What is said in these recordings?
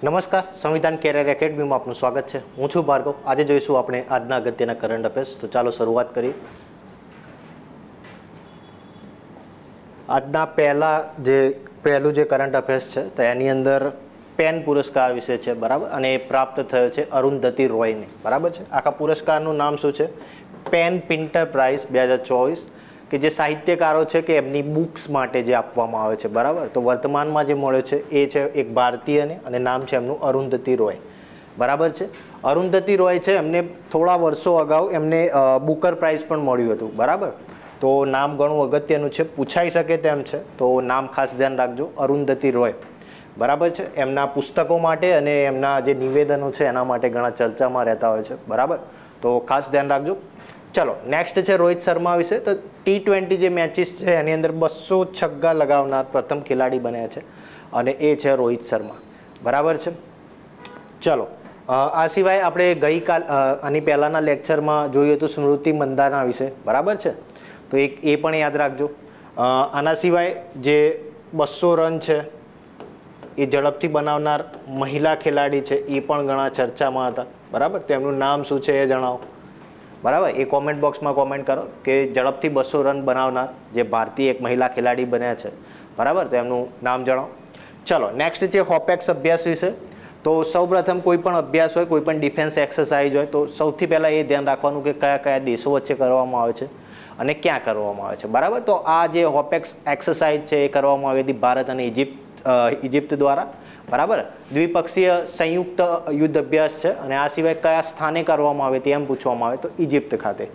નમસ્કાર, સંવિધાન કેરિયર એકેડમીમાં આપનું સ્વાગત છે. હું છું ભાર્ગવ. આજે જોઈશું આપણે આજના અગત્યના કરંટ અફેર્સ. તો ચાલો શરૂઆત કરીએ. આજના પહેલું જે કરંટ અફેર્સ છે તો એની અંદર પેન પુરસ્કાર વિશે છે, બરાબર, અને એ પ્રાપ્ત થયો છે અરુંધતી રોયને, બરાબર છે. આખા પુરસ્કારનું નામ શું છે? પેન પિન્ટર પ્રાઇઝ 2024, કે જે સાહિત્યકારો છે કે એમની બુક્સ માટે જે આપવામાં આવે છે, બરાબર. તો વર્તમાનમાં જે મળ્યો છે એ છે એક ભારતીયને, અને નામ છે એમનું અરુંધતી રોય, બરાબર છે. અરુંધતી રોય છે, એમને થોડા વર્ષો અગાઉ એમને બુકર પ્રાઇઝ પણ મળ્યું હતું, બરાબર. તો નામ ઘણું અગત્યનું છે, પૂછાઈ શકે તેમ છે, તો નામ ખાસ ધ્યાન રાખજો, અરુંધતી રોય, બરાબર છે. એમના પુસ્તકો માટે અને એમના જે નિવેદનો છે એના માટે ઘણા ચર્ચામાં રહેતા હોય છે, બરાબર. તો ખાસ ધ્યાન રાખજો. ચલો, નેક્સ્ટ છે રોહિત શર્મા વિશે. તો T20 જે મેચિસ છે એની અંદર 200 છગ્ગા લગાવનાર પ્રથમ ખેલાડી બન્યા છે, અને એ છે રોહિત શર્મા, બરાબર છે. ચલો, આ સિવાય આપણે આની પહેલાંના લેક્ચરમાં જોયું હતું સ્મૃતિ મંદાના વિશે, બરાબર છે. તો એ પણ યાદ રાખજો. આના સિવાય જે 200 રન છે એ ઝડપથી બનાવનાર મહિલા ખેલાડી છે, એ પણ ઘણા ચર્ચામાં હતા, બરાબર. તો એમનું નામ શું છે એ જણાવો, બરાબર. એ કોમેન્ટ બોક્સમાં કોમેન્ટ કરો કે ઝડપથી 200 રન બનાવનાર જે ભારતીય એક મહિલા ખેલાડી બન્યા છે, બરાબર. તો એમનું નામ જણાવો. ચલો, નેક્સ્ટ છે હોપેક્સ અભ્યાસ વિશે. તો સૌપ્રથમ કોઈ પણ અભ્યાસ હોય, કોઈ પણ ડિફેન્સ એક્સરસાઇઝ હોય, તો સૌથી પહેલાં એ ધ્યાન રાખવાનું કે કયા કયા દેશો વચ્ચે કરવામાં આવે છે અને ક્યાં કરવામાં આવે છે, બરાબર. તો આ જે હોપેક્સ એક્સરસાઇઝ છે એ કરવામાં આવી હતી ભારત અને ઇજિપ્ત દ્વારા, બરાબર. દ્વિપક્ષીય સંયુક્ત યુદ્ધ અભ્યાસ છે, અને આ સિવાય કયા સ્થાને કરવામાં આવે તે એમ પૂછવામાં આવે તો ઇજિપ્ત ખાતે,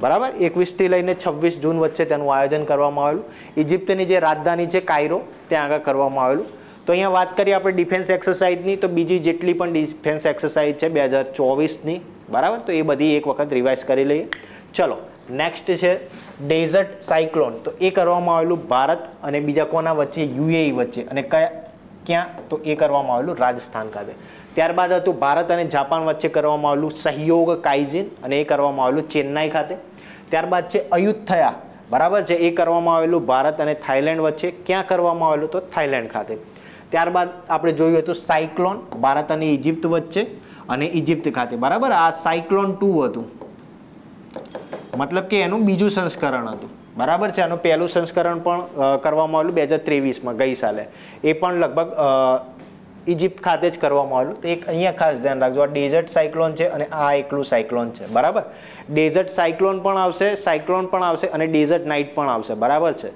બરાબર. 21થી લઈને 26 જૂન વચ્ચે તેનું આયોજન કરવામાં આવેલું. ઇજિપ્તની જે રાજધાની છે કાયરો, ત્યાં આગળ કરવામાં આવેલું. તો અહીંયા વાત કરીએ આપણે ડિફેન્સ એક્સરસાઇઝની, તો બીજી જેટલી પણ ડિફેન્સ એક્સરસાઇઝ છે 2024ની, બરાબર, તો એ બધી એક વખત રિવાઇઝ કરી લઈએ. ચલો, નેક્સ્ટ છે ડેઝર્ટ સાયક્લોન. તો એ કરવામાં આવેલું ભારત અને બીજા કોના વચ્ચે? UAE વચ્ચે. અને ક્યાં? તો એ કરવામાં આવેલું રાજસ્થાન ખાતે. ત્યારબાદ હતું ભારત અને જાપાન વચ્ચે કરવામાં આવેલું સહયોગ કાઇઝિન, અને એ કરવામાં આવેલું ચેન્નાઈ ખાતે. ત્યારબાદ છે અયુથયા, બરાબર છે, એ કરવામાં આવેલું ભારત અને થાઈલેન્ડ વચ્ચે. ક્યાં કરવામાં આવેલું? તો થાઈલેન્ડ ખાતે. ત્યારબાદ આપણે જોયું હતું સાયક્લોન, ભારત અને ઇજિપ્ત વચ્ચે, અને ઇજિપ્ત ખાતે, બરાબર. આ સાયક્લોન 2 હતું, મતલબ કે એનું બીજું સંસ્કરણ હતું, બરાબર છે. આનું પહેલું સંસ્કરણ પણ કરવામાં આવેલું 2023માં, ગઈ સાલે. એ પણ લગભગ ઇજિપ્ત ખાતે જ કરવામાં આવેલું. તો એક અહીંયા ખાસ ધ્યાન રાખજો, આ ડેઝર્ટ સાયક્લોન છે અને આ એકલું સાયક્લોન છે, બરાબર. ડેઝર્ટ સાયક્લોન પણ આવશે, સાયક્લોન પણ આવશે, અને ડેઝર્ટ નાઇટ પણ આવશે, બરાબર છે.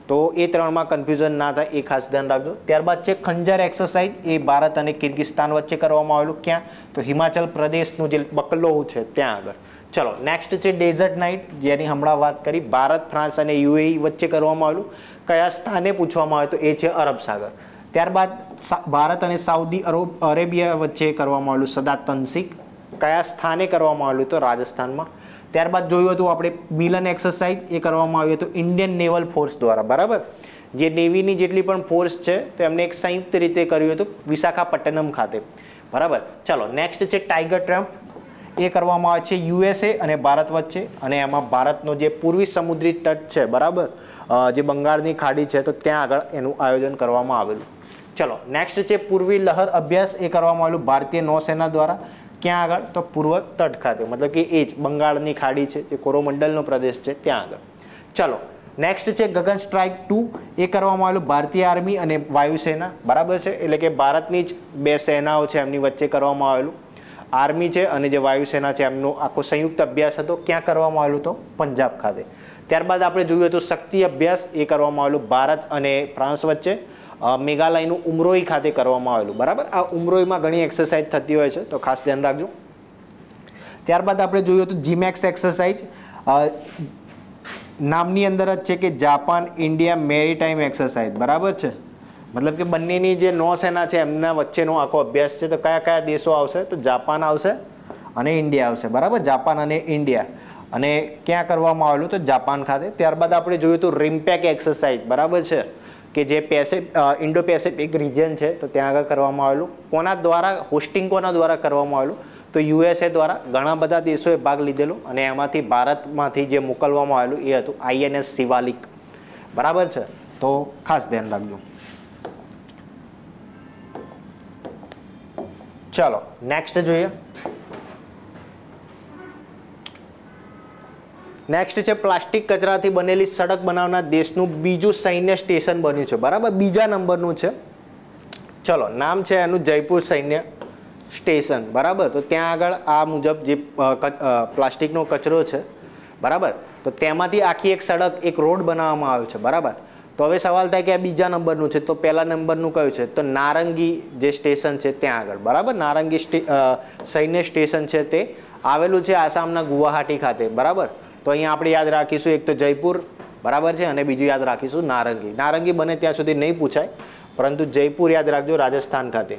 તો એ ત્રણમાં કન્ફ્યુઝન ના થાય, એ ખાસ ધ્યાન રાખજો. ત્યારબાદ છે ખંજર એક્સરસાઇઝ. એ ભારત અને કિર્ગિસ્તાન વચ્ચે કરવામાં આવેલું. ક્યાં? તો હિમાચલ પ્રદેશનું જે બકલોહ છે ત્યાં આગળ. ચલો, નેક્સ્ટ છે ડેઝર્ટ નાઇટ, જેની હમણાં વાત કરી, ભારત, ફ્રાન્સ અને UAE વચ્ચે કરવામાં આવેલું. કયા સ્થાને પૂછવામાં આવે? તો એ છે અરબ સાગર. ત્યારબાદ ભારત અને સાઉદી અરેબિયા વચ્ચે કરવામાં આવેલું સદા તનસીક. કયા સ્થાને કરવામાં આવેલું? તો રાજસ્થાનમાં. ત્યારબાદ જોયું હતું આપણે મિલન એક્સરસાઇઝ, એ કરવામાં આવ્યું હતું ઇન્ડિયન નેવલ ફોર્સ દ્વારા, બરાબર. જે નેવીની જેટલી પણ ફોર્સ છે તો એમને એક સંયુક્ત રીતે કર્યું હતું વિશાખાપટ્ટનમ ખાતે, બરાબર. ચલો, નેક્સ્ટ છે ટાઈગર ટ્રમ્પ. એ કરવામાં આવે છે USA અને ભારત વચ્ચે, અને એમાં ભારતનો જે પૂર્વી સમુદ્રી તટ છે, બરાબર, જે બંગાળની ખાડી છે, તો ત્યાં આગળ એનું આયોજન કરવામાં આવેલું. ચલો, નેક્સ્ટ છે પૂર્વી લહર અભ્યાસ. એ કરવામાં આવેલું ભારતીય નૌસેના દ્વારા. ક્યાં આગળ? તો પૂર્વ તટ ખાતે, મતલબ કે એ જ બંગાળની ખાડી છે, જે કોરોમંડલનો પ્રદેશ છે, ત્યાં આગળ. ચલો, નેક્સ્ટ છે ગગન સ્ટ્રાઇક 2. એ કરવામાં આવેલું ભારતીય આર્મી અને વાયુસેના, બરાબર છે. એટલે કે ભારતની જ બે સેનાઓ છે એમની વચ્ચે કરવામાં આવેલું. આર્મી છે અને જે વાયુસેના છે એમનો આખો સંયુક્ત અભ્યાસ હતો. ક્યાં કરવામાં આવેલું? તો પંજાબ ખાતે. ત્યારબાદ આપણે જોયું હતું શક્તિ અભ્યાસ. એ કરવામાં આવેલું ભારત અને ફ્રાન્સ વચ્ચે, મેઘાલયનું ઉમરોઈ ખાતે કરવામાં આવેલું, બરાબર. આ ઉમરોઈમાં ઘણી એક્સરસાઇઝ થતી હોય છે, તો ખાસ ધ્યાન રાખજો. ત્યારબાદ આપણે જોયું હતું જીમેક્સ એક્સરસાઇઝ. નામની અંદર જ છે કે જાપાન ઇન્ડિયા મેરીટાઈમ એક્સરસાઇઝ, બરાબર છે. મતલબ કે બંનેની જે નૌસેના છે એમના વચ્ચેનો આખો અભ્યાસ છે. તો કયા કયા દેશો આવશે? તો જાપાન આવશે અને ઇન્ડિયા આવશે, બરાબર. જાપાન અને ઇન્ડિયા. અને ક્યાં કરવામાં આવેલું? તો જાપાન ખાતે. ત્યારબાદ આપણે જોયું હતું રિમ્પેક એક્સરસાઇઝ, બરાબર છે, કે જે ઇન્ડો પેસિફિક રિજન છે, તો ત્યાં આગળ કરવામાં આવેલું. કોના દ્વારા હોસ્ટિંગ, કોના દ્વારા કરવામાં આવેલું? તો USA દ્વારા. ઘણા બધા દેશોએ ભાગ લીધેલો, અને એમાંથી ભારતમાંથી જે મોકલવામાં આવેલું એ હતું INS શિવાલિક, બરાબર છે. તો ખાસ ધ્યાન રાખજો. ચલો નેક્સ્ટ જોઈએ. નેક્સ્ટ છે પ્લાસ્ટિક કચરાથી બનેલી સડક બનાવનાર દેશનું બીજું સૈન્ય સ્ટેશન બન્યું છે. બરાબર, બીજા નંબરનું છે. ચલો, નામ છે એનું જયપુર સૈન્ય સ્ટેશન. બરાબર, તો ત્યાં આગળ આ મુજબ જે પ્લાસ્ટિકનો કચરો છે, બરાબર, તો તેમાંથી આખી એક સડક, એક રોડ બનાવવામાં આવ્યો છે. બરાબર, તો હવે સવાલ થાય કે આ બીજા નંબરનું છે, તો પહેલા નંબરનું કયું છે? તો નારંગી જે સ્ટેશન છે ત્યાં આગળ. બરાબર, નારંગી સૈન્ય સ્ટેશન છે તે આવેલું છે આસામના ગુવાહાટી ખાતે. બરાબર, તો અહીંયા આપણે યાદ રાખીશું એક તો જયપુર, બરાબર છે, અને બીજું યાદ રાખીશું નારંગી. નારંગી બને ત્યાં સુધી નહીં પૂછાય, પરંતુ જયપુર યાદ રાખજો, રાજસ્થાન ખાતે.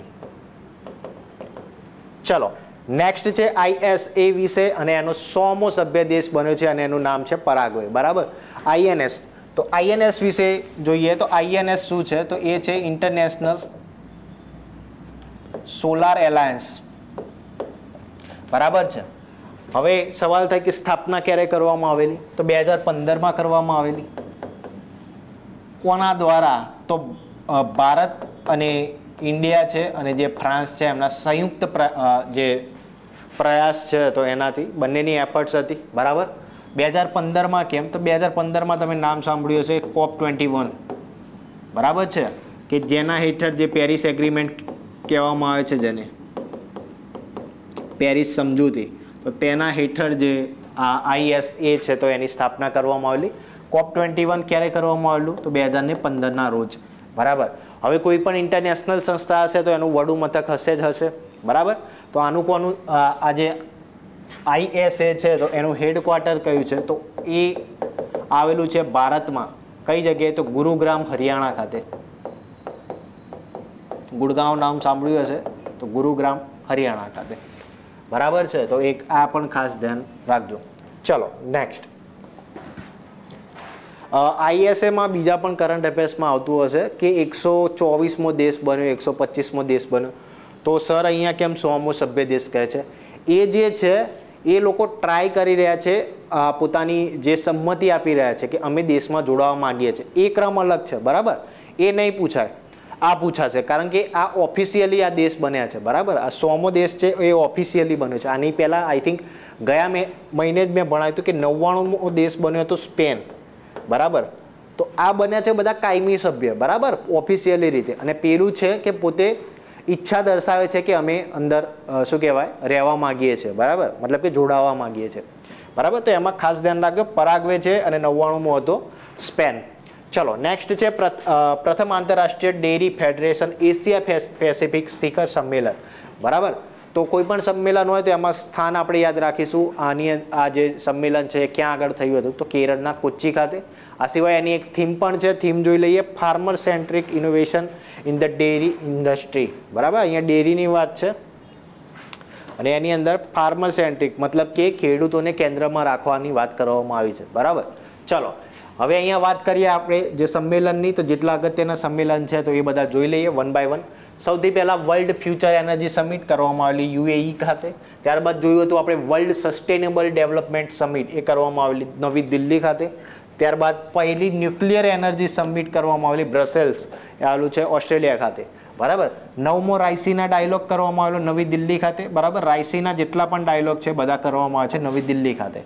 ચલો નેક્સ્ટ છે ISA વિશે, અને એનો 100મો સભ્ય દેશ બન્યો છે અને એનું નામ છે પરાગ્વે. બરાબર, INS. તો INS વિશે જોઈએ તો INS શું છે? તો એ છે ઇન્ટરનેશનલ સોલાર એલાયન્સ. બરાબર છે. હવે સવાલ થાય કે સ્થાપના ક્યારે કરવામાં આવેલી? તો 2015માં કરવામાં આવેલી. કોના દ્વારા? તો ભારત અને ઇન્ડિયા છે અને જે ફ્રાન્સ છે એમના સંયુક્ત જે પ્રયાસ છે, તો એનાથી બંનેની એફર્ટ્સ હતી. બરાબર, 2015માં કેમ? તો 2015માં તમે નામ સાંભળ્યું હશે COP21. બરાબર છે, કે જેના હેઠળ જે પેરિસ એગ્રીમેન્ટ કહેવામાં આવે છે, જેને પેરિસ સમજૂતી, તો તેના હેઠળ જે આ ISA છે તો એની સ્થાપના કરવામાં આવેલી. COP21 ક્યારે કરવામાં આવેલું? તો 2015ના રોજ. બરાબર, હવે કોઈ પણ ઇન્ટરનેશનલ સંસ્થા હશે તો એનું વડું મથક હશે જ હશે. બરાબર, તો આનું કોનું આ જે ISA છે તો એનું હેડક્વાર્ટર કયું છે? તો એ આવેલું છે ભારતમાં. કઈ જગ્યાએ? તો ગુરુગ્રામ, હરિયાણા ખાતે. ગુડગાંવ નામ સાંભળ્યું હશે, તો ગુરુગ્રામ, હરિયાણા ખાતે. બરાબર છે, તો એક આ પણ ખાસ ધ્યાન રાખજો. ચલો નેક્સ્ટ. ISAમાં બીજા પણ કરંટ અફેર્સમાં આવતું હશે કે 124મો દેશ બન્યો, 125મો દેશ બન્યો. તો સર અહીંયા કેમ 100મો સભ્ય દેશ કહે છે? એ જે છે એ લોકો ટ્રાય કરી રહ્યા છે, પોતાની જે સંમતિ આપી રહ્યા છે કે અમે દેશમાં જોડાવા માંગીએ છીએ. એ ક્રમ અલગ છે. બરાબર, એ નહીં પૂછાય, આ પૂછાશે, કારણ કે આ ઓફિશિયલી આ દેશ બન્યા છે. બરાબર, આ 100મો દેશ છે એ ઓફિશિયલી બન્યો છે. આની પહેલાં આઈ થિંક ગયા મહિને જ મેં ભણાવ્યું હતું કે 99મો દેશ બન્યો હતો સ્પેન. બરાબર, તો આ બન્યા છે બધા કાયમી સભ્ય. બરાબર, ઓફિશિયલી રીતે. અને પેલું છે કે પોતે ઈચ્છા દર્શાવે છે કે અમે અંદર શું કહેવાય, રહેવા માંગીએ છીએ. બરાબર, મતલબ કે જોડાવા માંગીએ છીએ. બરાબર, તો એમાં ખાસ ધ્યાન રાખજો, પરાગ્વે છે અને 99મો હતો સ્પેન. ચલો નેક્સ્ટ છે પ્રથમ આંતરરાષ્ટ્રીય ડેરી ફેડરેશન એશિયા પેસિફિક શિખર સંમેલન. બરાબર, તો કોઈ પણ સંમેલન હોય તો એમાં સ્થાન આપણે યાદ રાખીશું. આ જે સંમેલન છે ક્યાં આગળ થયું હતું? તો કેરળના કોચ્ચી ખાતે. આ સિવાય એની એક થીમ પણ છે, થીમ જોઈ લઈએ. Farmer centric innovation in the dairy industry. બરાબર, અહીંયા ડેરીની વાત છે અને એની અંદર ફાર્મર સેન્ટ્રિક મતલબ કે ખેડૂતોને કેન્દ્રમાં રાખવાની વાત કરવામાં આવી છે. બરાબર, ચલો હવે અહીંયા વાત કરીએ આપણે જે સંમેલનની. તો જેટલા અગત્યના સંમેલન છે તો એ બધા જોઈ લઈએ વન બાય વન. સૌથી પહેલાં વર્લ્ડ ફ્યુચર એનર્જી સમિટ કરવામાં આવેલી UAE ખાતે. ત્યારબાદ જોયું હતું આપણે વર્લ્ડ સસ્ટેનેબલ ડેવલપમેન્ટ સમિટ, એ કરવામાં આવેલી નવી દિલ્હી ખાતે. ત્યારબાદ પહેલી ન્યુક્લિયર એનર્જી સમિટ કરવામાં આવેલી બ્રસેલ્સ, એ આવેલું છે ઓસ્ટ્રેલિયા ખાતે. બરાબર, 9મો રાયસીના ડાયલોગ કરવામાં આવેલો નવી દિલ્હી ખાતે. બરાબર, રાયસીના જેટલા પણ ડાયલોગ છે બધા કરવામાં આવે છે નવી દિલ્હી ખાતે.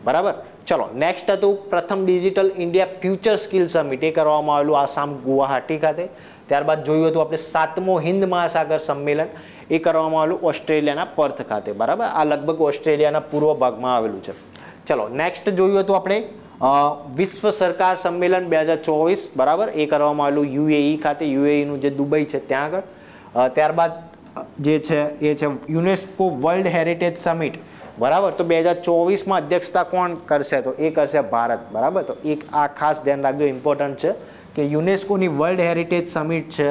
બરાબર, ચલો નેક્સ્ટ હતું પ્રથમ digital India future skill summit, એ કરવામાં આવેલું આસામ ગુવાહાટી ખાતે. ત્યારબાદ જોયું હતું આપણે 7મો હિન્દ મહાસાગર સંમેલન, એ કરવામાં આવેલું ઓસ્ટ્રેલિયાના પર્થ ખાતે. બરાબર, આ લગભગ ઓસ્ટ્રેલિયાના પૂર્વ ભાગમાં આવેલું છે. ચલો નેક્સ્ટ જોયું હતું આપણે વિશ્વ સરકાર સંમેલન 2024. બરાબર, એ કરવામાં આવેલું UAE ખાતે, UAEનું જે દુબઈ છે ત્યાં આગળ. ત્યારબાદ જે છે એ છે યુનેસ્કો વર્લ્ડ હેરિટેજ સમિટ. બરાબર, તો 2024માં અધ્યક્ષતા કોણ કરશે? તો એ કરશે ભારત. બરાબર, તો એક આ ખાસ ધ્યાન રાખજો, ઇમ્પોર્ટન્ટ છે કે યુનેસ્કોની વર્લ્ડ હેરિટેજ સમિટ છે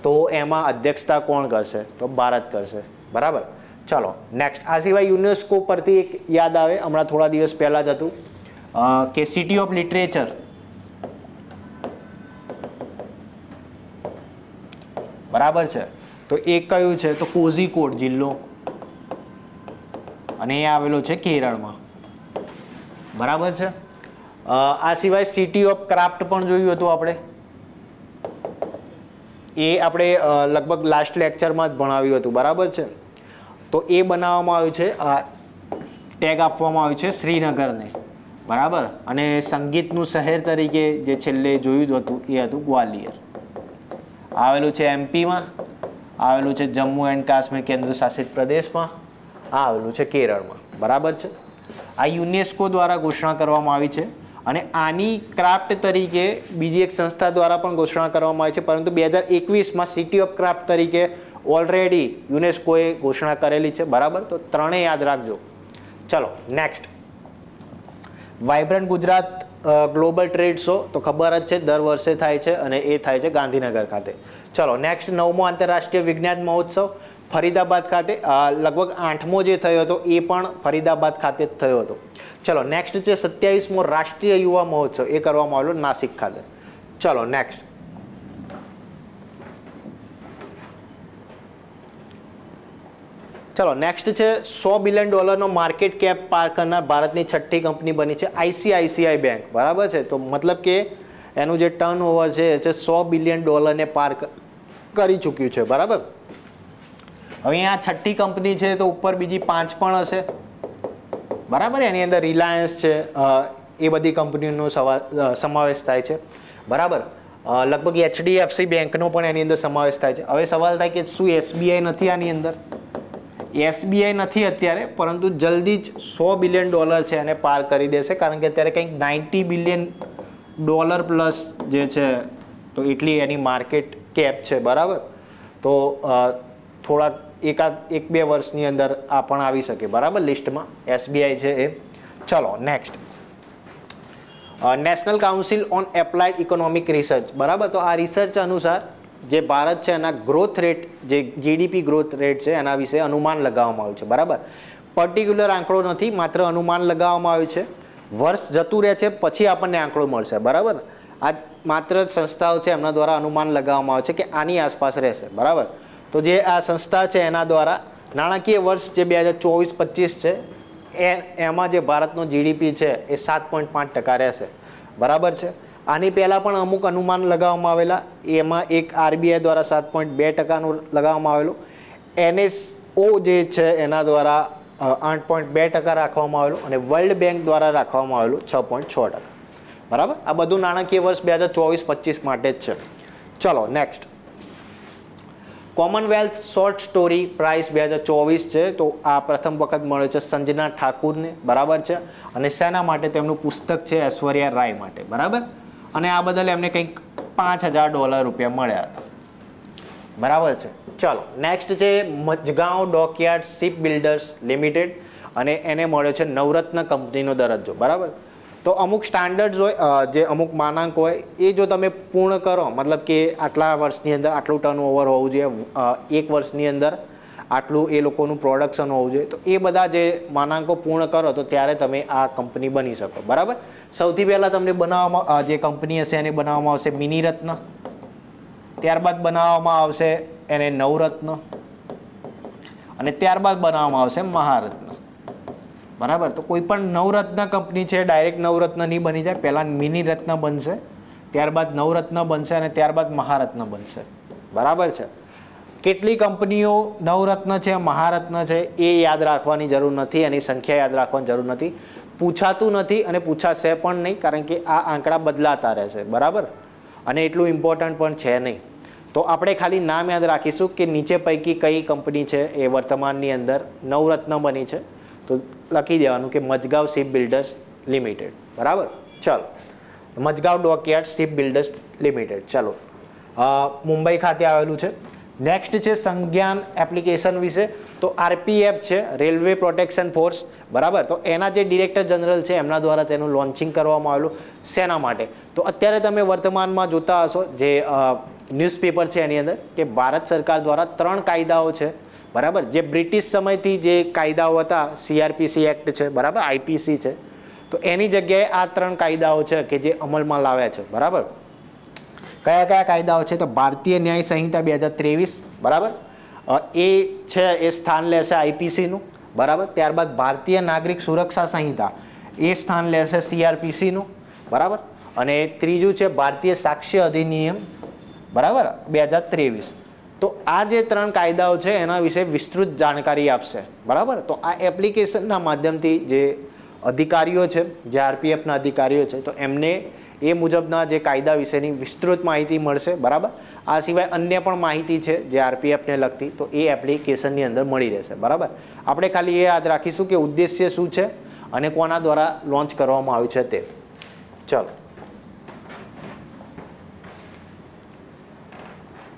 તો એમાં અધ્યક્ષતા કોણ કરશે? તો ભારત કરશે. બરાબર, ચલો નેક્સ્ટ. આ સિવાય યુનેસ્કો પરથી એક યાદ આવે, હમણાં થોડા દિવસ પહેલાં જ હતું કે સિટી ઓફ લિટરેચર. બરાબર છે, તો એ કયું છે? તો કોઝિકોડ જિલ્લો, અને એ આવેલો છે કેરળમાં. બરાબર છે. આ સિવાય સિટી ઓફ ક્રાફ્ટ પણ જોયું હતું આપણે, એ આપણે લગભગ લાસ્ટ લેક્ચરમાં જ ભણાવ્યું હતું. બરાબર છે, તો એ બનાવવામાં આવ્યું છે, ટેગ આપવામાં આવ્યું છે શ્રીનગરને, બરાબર. અને સંગીતનું શહેર તરીકે જે છેલ્લે જોયું હતું એ હતું ગ્વાલિયર. આવેલું છે એમપીમાં, આવેલું છે જમ્મુ એન્ડ કાશ્મીર કેન્દ્ર શાસિત પ્રદેશમાં, આવેલું છે કેરળમાં, બરાબર છે. આ યુનેસ્કો દ્વારા ઘોષણા કરવામાં આવી છે અને આની ક્રાફ્ટ તરીકે બીજી એક સંસ્થા દ્વારા પણ ઘોષણા કરવામાં આવી છે, પરંતુ 2021માં સિટી ઓફ ક્રાફ્ટ તરીકે ઓલરેડી યુનેસ્કોએ ઘોષણા કરેલી છે, બરાબર. તો ત્રણેય યાદ રાખજો. ચલો next, vibrant Gujarat global trade show તો ખબર જ છે, દર વર્ષે થાય છે અને એ થાય છે ગાંધીનગર ખાતે. ચલો નેક્સ્ટ, 9મો આંતરરાષ્ટ્રીય વિજ્ઞાન મહોત્સવ ફરીદાબાદ ખાતે, લગભગ 8મો જે થયો હતો એ પણ ફરીદાબાદ ખાતે જ થયો હતો. ચલો નેક્સ્ટ છે 27મો રાષ્ટ્રીય યુવા મહોત્સવ, એ કરવામાં આવેલો નાસિક ખાતે. ચલો નેક્સ્ટ, ચલો નેક્સ્ટ છે $100 બિલિયન માર્કેટ કેપ પાર કરનાર ભારતની છઠ્ઠી કંપની બની છે ICICI બેંક, બરાબર છે. તો મતલબ કે એનું જે ટર્ન ઓવર છે એ છે $100 બિલિયન પાર કરી ચૂક્યું છે, બરાબર. હવે અહીંયા છઠ્ઠી કંપની છે તો ઉપર બીજી 5 પણ હશે, બરાબર. એની અંદર રિલાયન્સ છે, એ બધી કંપનીઓનો સમાવેશ થાય છે, બરાબર. લગભગ HDFC બેંકનો પણ એની અંદર સમાવેશ થાય છે. હવે સવાલ થાય કે શું SBI નથી આની અંદર? SBI નથી અત્યારે, પરંતુ જલ્દી જ $100 બિલિયન છે એને પાર કરી દેશે, કારણ કે અત્યારે કંઈક $90 બિલિયન પ્લસ જે છે તો એટલી એની માર્કેટ કેપ છે, બરાબર. તો થોડાક 1-2 વર્ષની અંદર આ પણ આવી શકે, બરાબર, લિસ્ટમાં SBI છે એ. ચલો next, national council on applied economic research, બરાબર. તો આ રિસર્ચ અનુસાર જે ભારત છે એના ગ્રોથ રેટ, જે GDP ગ્રોથ રેટ છે એના વિશે અનુમાન લગાવવામાં આવ્યું છે, બરાબર. પર્ટિક્યુલર આંકડો નથી, માત્ર અનુમાન લગાવવામાં આવ્યું છે. વર્ષ જતું રહે છે પછી આપણને આંકડો મળશે, બરાબર. આ માત્ર સંસ્થાઓ છે એમના દ્વારા અનુમાન લગાવવામાં આવે છે કે આની આસપાસ રહેશે, બરાબર. તો જે આ સંસ્થા છે એના દ્વારા નાણાકીય વર્ષ જે 2024-25 છે એમાં જે ભારતનો GDP છે એ 7.5% રહેશે, બરાબર છે. આની પહેલાં પણ અમુક અનુમાન લગાવવામાં આવેલા, એમાં એક RBI દ્વારા 7.2%નું લગાવવામાં આવેલું, NSO જે છે એના દ્વારા 8.2% રાખવામાં આવેલું અને વર્લ્ડ બેંક દ્વારા રાખવામાં આવેલું 6.6%, બરાબર. આ બધું નાણાકીય વર્ષ 2024-25 માટે જ છે. ચલો next, Commonwealth short story prize 2024 છે, તો આ પ્રથમ વખત મળ્યો છે સંજના ઠાકુરને, બરાબર છે. અને શેના માટે? તેમનું પુસ્તક છે ઐશ્વર્યા રાય માટે, બરાબર. અને આ બદલ એમને કંઈક $5,000 મળ્યા હતા, બરાબર છે. ચલો નેક્સ્ટ છે મજગાંવ ડોકયાર્ડ શિપ બિલ્ડર્સ લિમિટેડ, અને એને મળ્યો છે નવરત્ન કંપનીનો દરજ્જો, બરાબર. તો અમુક સ્ટાન્ડર્ડ્સ હોય, જે અમુક માનાંક હોય, એ જો તમે પૂર્ણ કરો, મતલબ કે આટલા વર્ષની અંદર આટલું ટર્નઓવર હોવું જોઈએ, 1 વર્ષની અંદર આટલું એ લોકોનું પ્રોડક્શન હોવું જોઈએ, તો એ બધા જે માનાંકો પૂર્ણ કરો તો ત્યારે તમે આ કંપની બની શકો, બરાબર. સૌથી પહેલાં તમને બનાવવામાં જે કંપની હશે એને બનાવવામાં આવશે મિનિરત્ન, ત્યારબાદ બનાવવામાં આવશે એને નવરત્ન, અને ત્યારબાદ બનાવવામાં આવશે મહારત્ન, બરાબર. તો કોઈ પણ નવરત્ન કંપની છે ડાયરેક્ટ નવરત્ન નહીં બની જાય, પહેલાં મિનિરત્ન બનશે, ત્યારબાદ નવરત્ન બનશે અને ત્યારબાદ મહારત્ન બનશે, બરાબર છે. કેટલી કંપનીઓ નવરત્ન છે, મહારત્ન છે એ યાદ રાખવાની જરૂર નથી, એની સંખ્યા યાદ રાખવાની જરૂર નથી, પૂછાતું નથી અને પૂછાશે પણ નહીં, કારણ કે આ આંકડા બદલાતા રહેશે, બરાબર. અને એટલું ઇમ્પોર્ટન્ટ પણ છે નહીં. તો આપણે ખાલી નામ યાદ રાખીશું કે નીચે પૈકી કઈ કંપની છે એ વર્તમાનની અંદર નવરત્ન બની છે, તો લખી દેવાનું કે મજગાંવ શિપ બિલ્ડર્સ લિમિટેડ, બરાબર. ચલો, મજગાંવ ડોકયાર્ડ શિપ બિલ્ડર્સ લિમિટેડ, ચલો, મુંબઈ ખાતે આવેલું છે. નેક્સ્ટ છે સંજ્ઞાન એપ્લિકેશન વિશે, તો RPF છે રેલવે પ્રોટેક્શન ફોર્સ, બરાબર. તો એના જે ડિરેક્ટર જનરલ છે એમના દ્વારા તેનું લોન્ચિંગ કરવામાં આવેલું. શેના માટે? તો અત્યારે તમે વર્તમાનમાં જોતા હશો જે ન્યૂઝપેપર છે એની અંદર કે ભારત સરકાર દ્વારા 3 કાયદાઓ છે, બરાબર, જે બ્રિટિશ સમયથી જે કાયદાઓ હતા, CRPC એક્ટ છે, બરાબર, IPC છે, તો એની જગ્યાએ આ 3 કાયદાઓ છે કે જે અમલમાં લાવ્યા છે, બરાબર. કયા કયા કાયદાઓ છે? તો ભારતીય ન્યાય સંહિતા 2023, બરાબર, એ છે એ સ્થાન લેશે IPCનું, બરાબર. ત્યારબાદ ભારતીય નાગરિક સુરક્ષા સંહિતા, એ સ્થાન લેશે CRPCનું, બરાબર. અને ત્રીજું છે ભારતીય સાક્ષ્ય અધિનિયમ, બરાબર, 2023. તો આ જે 3 કાયદાઓ છે એના વિશે વિસ્તૃત જાણકારી આપશે, બરાબર. તો આ એપ્લિકેશનના માધ્યમથી જે અધિકારીઓ છે, જે આરપીએફના અધિકારીઓ છે, તો એમને એ મુજબના જે કાયદા વિશેની વિસ્તૃત માહિતી મળશે, બરાબર. આ સિવાય અન્ય પણ માહિતી છે જે આરપીએફને લગતી, તો એ એપ્લિકેશનની અંદર મળી રહેશે, બરાબર. આપણે ખાલી એ યાદ રાખીશું કે ઉદ્દેશ્ય શું છે અને કોના દ્વારા લોન્ચ કરવામાં આવ્યું છે તે. ચલો,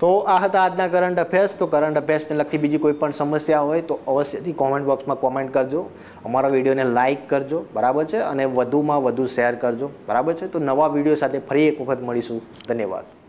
તો આ હતા આજના કરંટ અફેર્સ. તો કરંટ અફેર્સને લગતી બીજી કોઈ પણ સમસ્યા હોય તો અવશ્યથી કોમેન્ટ બોક્સમાં કોમેન્ટ કરજો. અમારા વિડીયોને લાઇક કરજો, બરાબર છે, અને વધુમાં વધુ શેર કરજો, બરાબર છે. તો નવા વિડીયો સાથે ફરી એક વખત મળીશું. ધન્યવાદ.